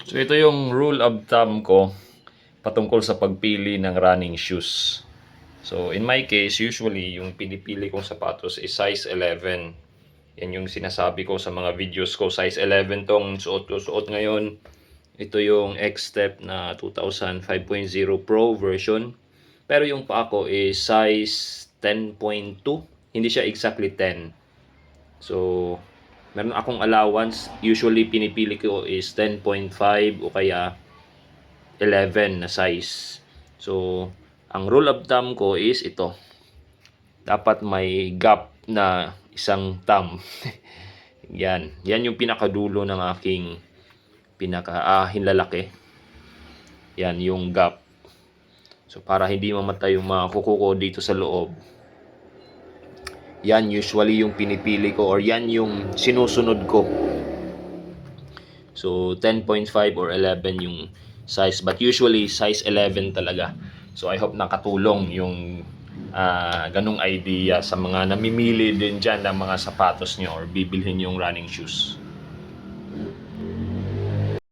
So ito yung rule of thumb ko patungkol sa pagpili ng running shoes. So in my case, usually yung pinipili kong sapatos is size 11. Yan yung sinasabi ko sa mga videos ko, size 11 tong suot ko suot ngayon. Ito yung X-Step na 2005.0 Pro version. Pero yung paa ko is size 10.2. Hindi siya exactly 10. So, meron akong allowance. Usually, pinipili ko is 10.5 o kaya 11 na size. So, ang rule of thumb ko is ito. Dapat may gap na isang thumb. Yan. Yan yung pinakadulo ng aking hinlalaki. Yan yung gap. So, para hindi mamatay yung mga kuko ko dito sa loob. Yan usually yung pinipili ko or yan yung sinusunod ko. So 10.5 or 11 yung size, but usually size 11 talaga. So I hope nakatulong yung ganung idea sa mga namimili din dyan ng mga sapatos nyo or bibilhin yung running shoes.